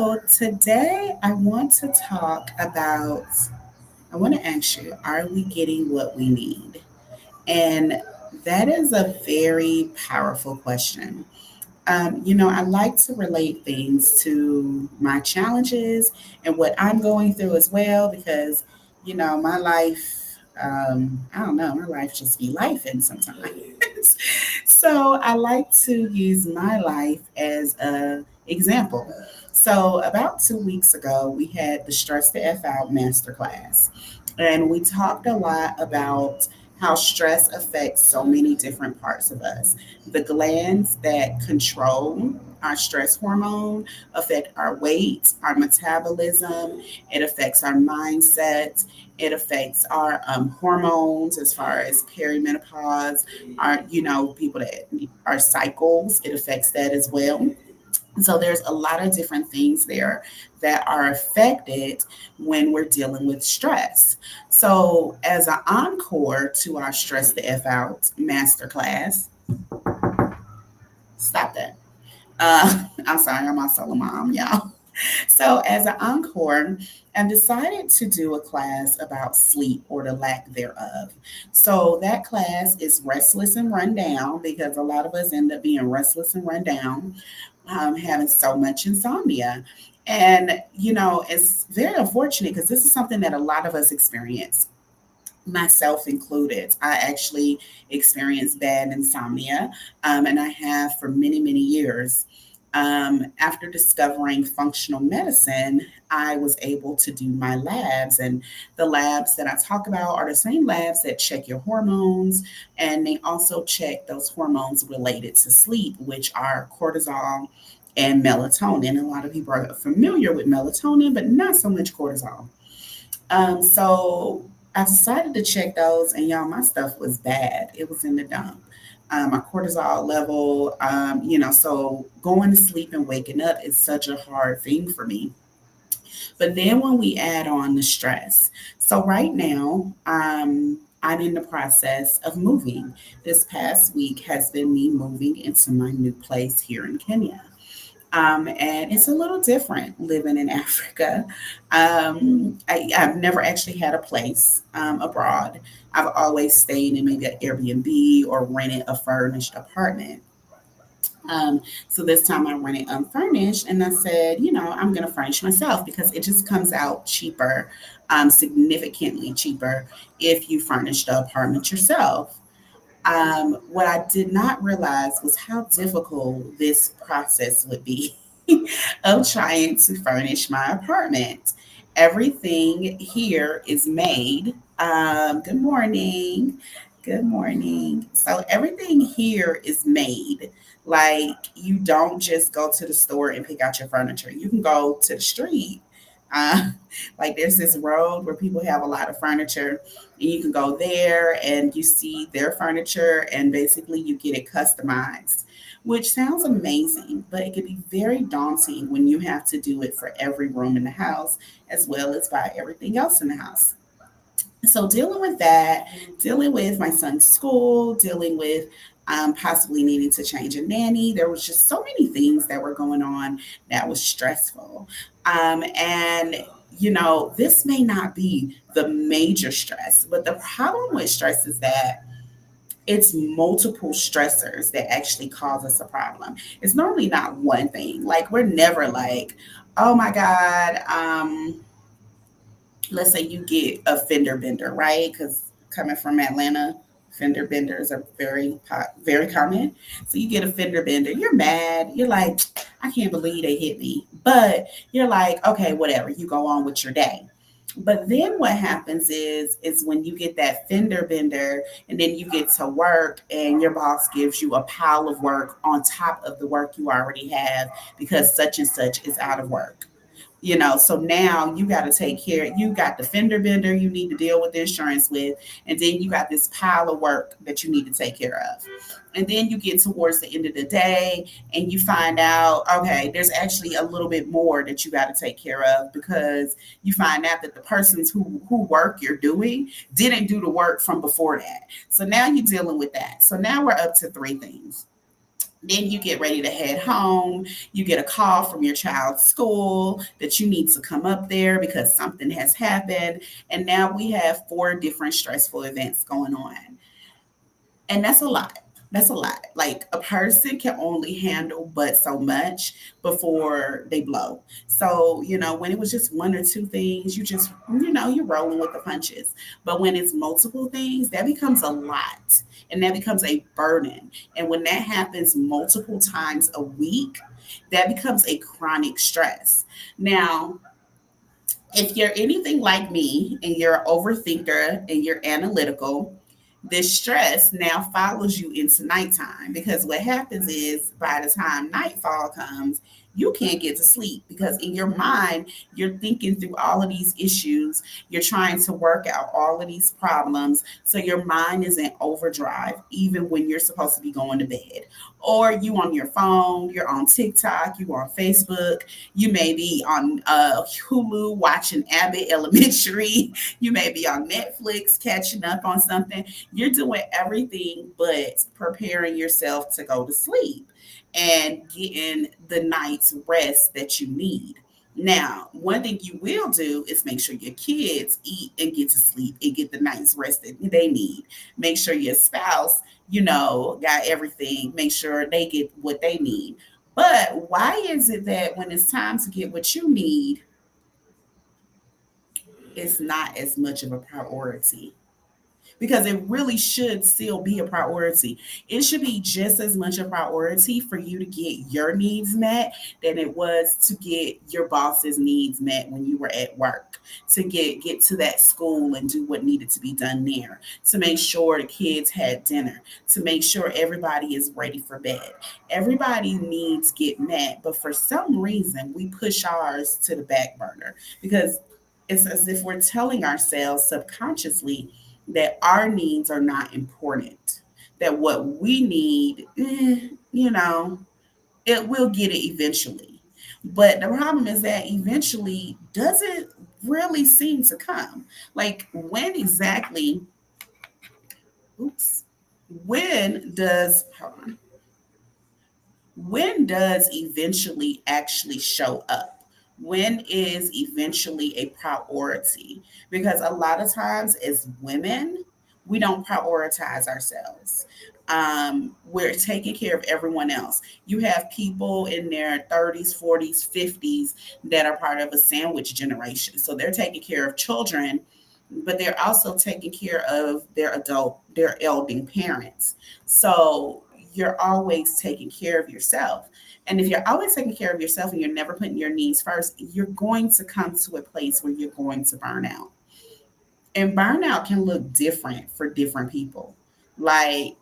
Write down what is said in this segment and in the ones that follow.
So today I want to ask you, are we getting what we need? And that is a very powerful question. I like to relate things to my challenges and what I'm going through as well because, my life, I don't know, my life just be life in sometimes. So I like to use my life as a example. So about 2 weeks ago, we had the Stress the F Out masterclass, and we talked a lot about how stress affects so many different parts of us. The glands that control our stress hormone affect our weight, our metabolism, it affects our mindset, it affects our hormones as far as perimenopause, our, people that our cycles, it affects that as well. So there's a lot of different things there that are affected when we're dealing with stress. So as an encore to our Stress the F Out masterclass, stop that. I'm sorry, I'm also a mom, y'all. So, as an encore, I've decided to do a class about sleep or the lack thereof. So, that class is Restless and Rundown because a lot of us end up being restless and run down, having so much insomnia. And, it's very unfortunate because this is something that a lot of us experience, myself included. I actually experienced bad insomnia, and I have for many, many years. After discovering functional medicine, I was able to do my labs. And the labs that I talk about are the same labs that check your hormones. And they also check those hormones related to sleep, which are cortisol and melatonin. A lot of people are familiar with melatonin, but not so much cortisol. So I decided to check those, and y'all, my stuff was bad. It was in the dump. My cortisol level, so going to sleep and waking up is such a hard thing for me. But then when we add on the stress, so right now, I'm in the process of moving. This past week has been me moving into my new place here in Kenya. And it's a little different living in Africa. I've never actually had a place abroad. I've always stayed in maybe an Airbnb or rented a furnished apartment. So this time I rented unfurnished, and I said, I'm going to furnish myself because it just comes out cheaper, significantly cheaper if you furnish the apartment yourself. What I did not realize was how difficult this process would be of trying to furnish my apartment. Everything here is made. Good morning. Good morning. So, everything here is made. Like, you don't just go to the store and pick out your furniture, you can go to the street. Uh, like, there's this road where people have a lot of furniture, and you can go there and you see their furniture, and basically you get it customized, which sounds amazing, but it can be very daunting when you have to do it for every room in the house as well as buy everything else in the house. So dealing with that, dealing with my son's school, dealing with possibly needing to change a nanny, there was just so many things that were going on that was stressful. And this may not be the major stress, but the problem with stress is that it's multiple stressors that actually cause us a problem. It's normally not one thing. Like, we're never like, oh my God, let's say you get a fender bender, right? Because coming from Atlanta, fender benders are very common. So you get a fender bender, you're mad, you're like, I can't believe they hit me. But you're like, okay, whatever, you go on with your day. But then what happens is when you get that fender bender and then you get to work and your boss gives you a pile of work on top of the work you already have because such and such is out of work. So now you got to take care, you got the fender bender you need to deal with insurance with, and then you got this pile of work that you need to take care of. And then you get towards the end of the day and you find out, okay, there's actually a little bit more that you got to take care of because you find out that the persons who work you're doing didn't do the work from before that. So now you're dealing with that. So now we're up to three things. Then you get ready to head home. You get a call from your child's school that you need to come up there because something has happened. And now we have four different stressful events going on. And that's a lot. That's a lot. Like a person can only handle but so much before they blow. So, when it was just one or two things, you're rolling with the punches. But when it's multiple things, that becomes a lot and that becomes a burden. And when that happens multiple times a week, that becomes a chronic stress. Now, if you're anything like me and you're an overthinker and you're analytical, this stress now follows you into nighttime because what happens is by the time nightfall comes, you can't get to sleep because in your mind, you're thinking through all of these issues. You're trying to work out all of these problems. So your mind is in overdrive, even when you're supposed to be going to bed. Or you on your phone, you're on TikTok, you on Facebook, you may be on Hulu watching Abbott Elementary, you may be on Netflix catching up on something. You're doing everything but preparing yourself to go to sleep and getting the night's rest that you need. Now, one thing you will do is make sure your kids eat and get to sleep and get the night's rest that they need. Make sure your spouse, got everything. Make sure they get what they need. But why is it that when it's time to get what you need, it's not as much of a priority? Because it really should still be a priority. It should be just as much a priority for you to get your needs met than it was to get your boss's needs met when you were at work, to get to that school and do what needed to be done there, to make sure the kids had dinner, to make sure everybody is ready for bed. Everybody's needs get met, but for some reason we push ours to the back burner because it's as if we're telling ourselves subconsciously that our needs are not important, that what we need, it will get it eventually. But the problem is that eventually doesn't really seem to come. Like, when exactly, oops, when does, hold on, when does eventually actually show up? When is eventually a priority? Because a lot of times as women, we don't prioritize ourselves. We're taking care of everyone else. You have people in their 30s, 40s, 50s that are part of a sandwich generation. So they're taking care of children, but they're also taking care of their elderly parents. So you're always taking care of yourself. And if you're always taking care of yourself and you're never putting your needs first, you're going to come to a place where you're going to burn out. And burnout can look different for different people. Like,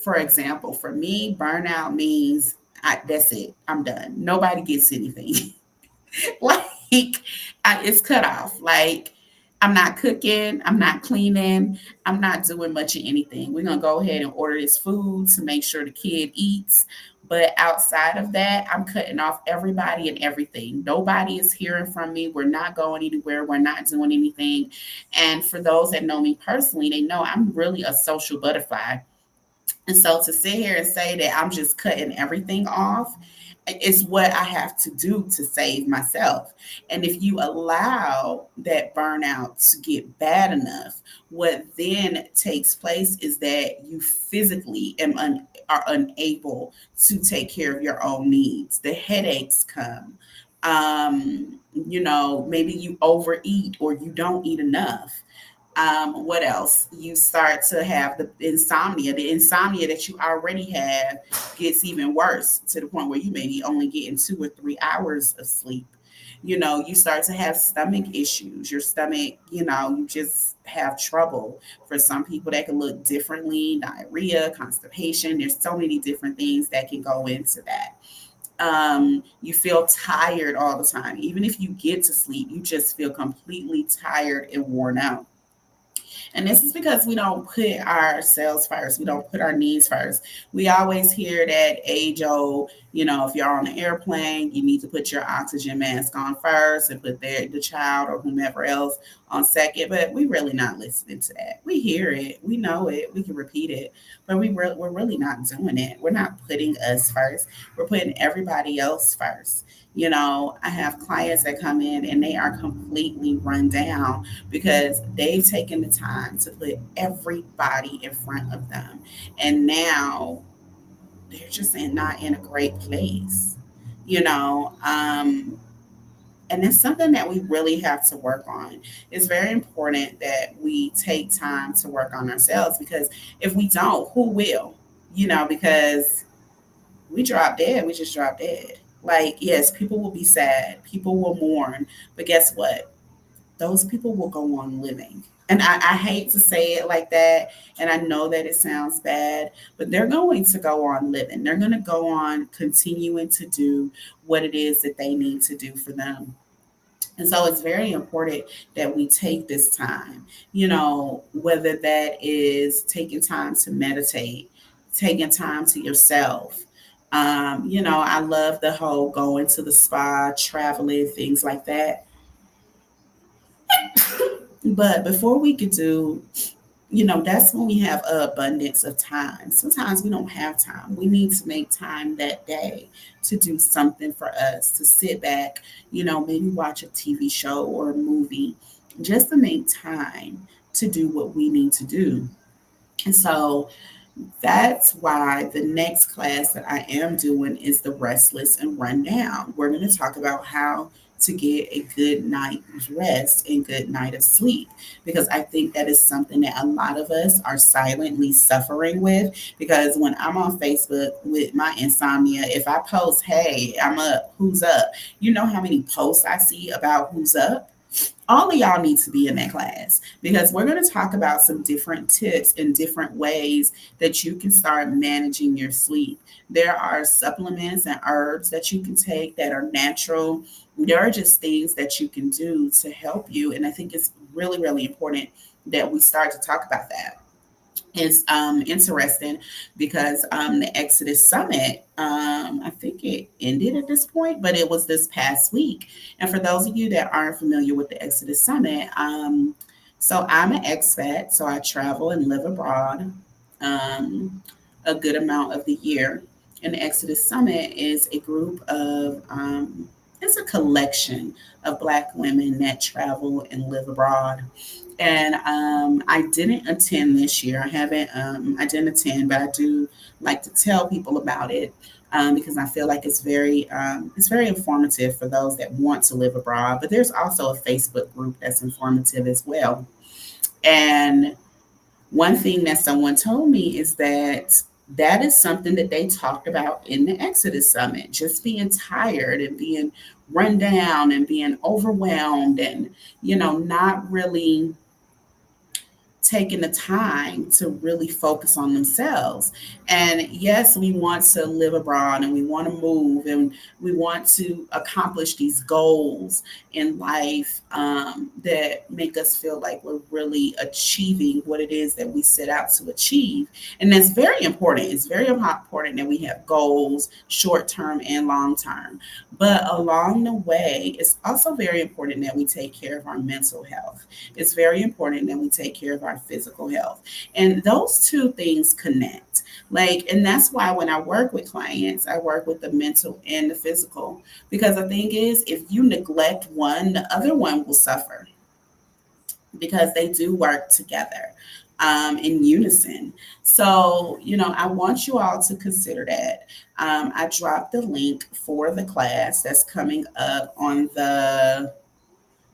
for example, for me, burnout means that's it. I'm done. Nobody gets anything. Like, it's cut off. Like, I'm not cooking, I'm not cleaning, I'm not doing much of anything. We're gonna go ahead and order this food to make sure the kid eats. But outside of that, I'm cutting off everybody and everything. Nobody is hearing from me. We're not going anywhere. We're not doing anything. And for those that know me personally, they know I'm really a social butterfly. And so to sit here and say that I'm just cutting everything off is what I have to do to save myself. And if you allow that burnout to get bad enough, what then takes place is that you physically are unable to take care of your own needs. The headaches come. Maybe you overeat or you don't eat enough. What else? You start to have the insomnia. The insomnia that you already have gets even worse to the point where you may be only getting 2 or 3 hours of sleep. You start to have stomach issues. Your stomach, you just have trouble. For some people, that can look differently: diarrhea, constipation. There's so many different things that can go into that. You feel tired all the time. Even if you get to sleep, you just feel completely tired and worn out. And this is because we don't put ourselves first. We don't put our needs first. We always hear that age old, If you're on an airplane, you need to put your oxygen mask on first and put the child or whomever else on second. But we really not listening to that. We hear it, we know it, we can repeat it, but we're really not doing it. We're not putting us first. We're putting everybody else first. I have clients that come in and they are completely run down because they've taken the time to put everybody in front of them. And now they're just not in a great place, you know. And it's something that we really have to work on. It's very important that we take time to work on ourselves because if we don't, who will? Because we drop dead, we just drop dead. Like, yes, people will be sad, people will mourn, but guess what? Those people will go on living. And I hate to say it like that. And I know that it sounds bad, but they're going to go on living. They're going to go on continuing to do what it is that they need to do for them. And so it's very important that we take this time, whether that is taking time to meditate, taking time to yourself. I love the whole going to the spa, traveling, things like that. But before we could do, that's when we have an abundance of time. Sometimes we don't have time. We need to make time that day to do something for us, to sit back, maybe watch a TV show or a movie, just to make time to do what we need to do. And so that's why the next class that I am doing is the Restless and Rundown. We're going to talk about how to get a good night's rest and good night of sleep because I think that is something that a lot of us are silently suffering with. Because when I'm on Facebook with my insomnia, if I post, hey, I'm up, who's up? You know how many posts I see about who's up? All of y'all need to be in that class because we're going to talk about some different tips and different ways that you can start managing your sleep. There are supplements and herbs that you can take that are natural. There are just things that you can do to help you. And I think it's really, really important that we start to talk about that. It's interesting because the Exodus Summit, I think it ended at this point, but it was this past week. And for those of you that aren't familiar with the Exodus Summit, so I'm an expat, so I travel and live abroad a good amount of the year. And the Exodus Summit is a group of, it's a collection of Black women that travel and live abroad. And I didn't attend this year. I didn't attend, but I do like to tell people about it because I feel like it's very informative for those that want to live abroad. But there's also a Facebook group that's informative as well. And one thing that someone told me is that that is something that they talked about in the Exodus Summit, just being tired and being run down and being overwhelmed and, not really taking the time to really focus on themselves. And yes, we want to live abroad and we want to move and we want to accomplish these goals in life that make us feel like we're really achieving what it is that we set out to achieve. And that's very important. It's very important that we have goals, short term and long term. But along the way, it's also very important that we take care of our mental health. It's very important that we take care of our physical health. And those two things connect. And that's why when I work with clients, I work with the mental and the physical. Because the thing is, if you neglect one, the other one will suffer because they do work together in unison. So, I want you all to consider that. I dropped the link for the class that's coming up on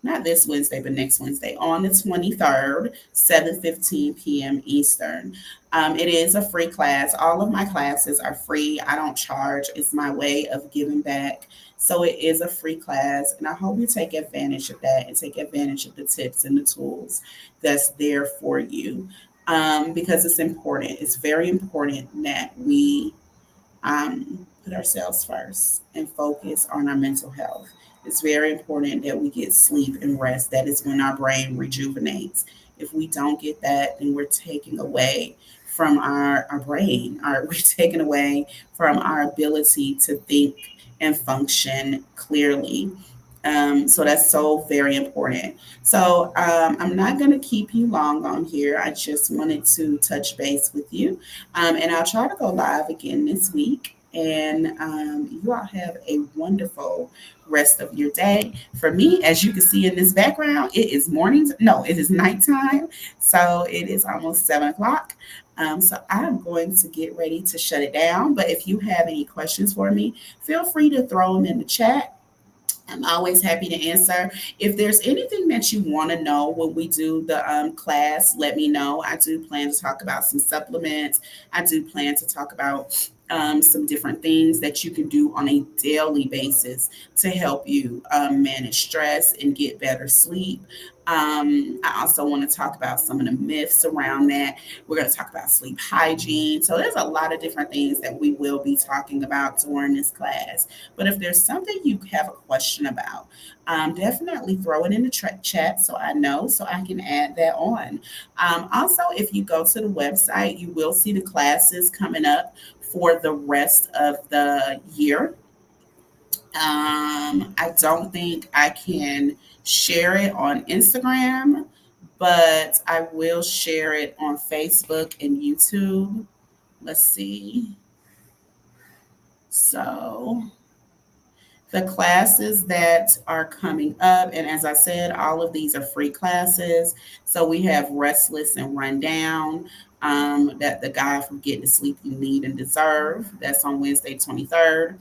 not this Wednesday, but next Wednesday on the 23rd, 7:15 p.m. Eastern. It is a free class. All of my classes are free. I don't charge. It's my way of giving back. So it is a free class, and I hope you take advantage of that and take advantage of the tips and the tools that's there for you because it's important. It's very important that we put ourselves first and focus on our mental health. It's very important that we get sleep and rest. That is when our brain rejuvenates. If we don't get that, then we're taking away from our brain. We're taken away from our ability to think and function clearly. So that's so very important. So I'm not going to keep you long on here. I just wanted to touch base with you. And I'll try to go live again this week. And you all have a wonderful rest of your day. For me, as you can see in this background, it is morning. No, it is nighttime. So it is almost 7 o'clock. So I'm going to get ready to shut it down. But if you have any questions for me, feel free to throw them in the chat. I'm always happy to answer. If there's anything that you want to know when we do the class, let me know. I do plan to talk about some supplements. I do plan to talk about some different things that you can do on a daily basis to help you manage stress and get better sleep. I also want to talk about some of the myths around that. We're going to talk about sleep hygiene. So there's a lot of different things that we will be talking about during this class. But if there's something you have a question about, definitely throw it in the chat so I know, so I can add that on. Also, if you go to the website, you will see the classes coming up for the rest of the year. I don't think I can share it on Instagram, but I will share it on Facebook and YouTube. Let's see. So the classes that are coming up, and as I said, all of these are free classes. So we have Restless and Rundown, that the guide from getting the sleep you need and deserve. That's on Wednesday, 23rd.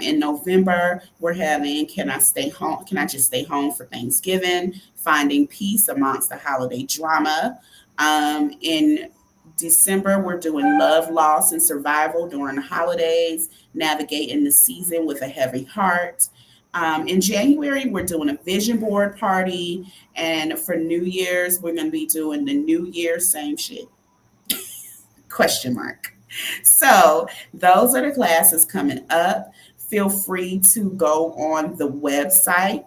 In November, we're having Can I Stay Home? Can I Just Stay Home for Thanksgiving? Finding Peace Amongst the Holiday Drama. In December, we're doing Love, Loss, and Survival during the holidays, navigating the season with a heavy heart. In January, we're doing a vision board party. And for New Year's, we're going to be doing the New Year, same shit, question mark. So those are the classes coming up. Feel free to go on the website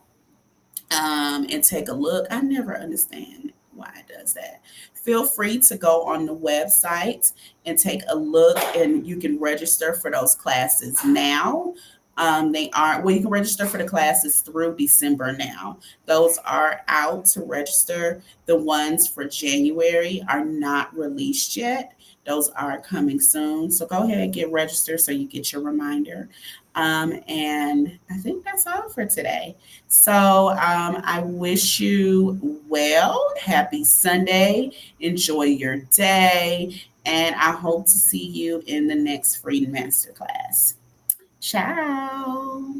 and take a look. I never understand why it does that. Feel free to go on the website and take a look, and you can register for those classes now. They are, well, you can register for the classes through December now. Those are out to register. The ones for January are not released yet. Those are coming soon. So go ahead and get registered so you get your reminder. And I think that's all for today. So I wish you well. Happy Sunday. Enjoy your day. And I hope to see you in the next free masterclass. Ciao.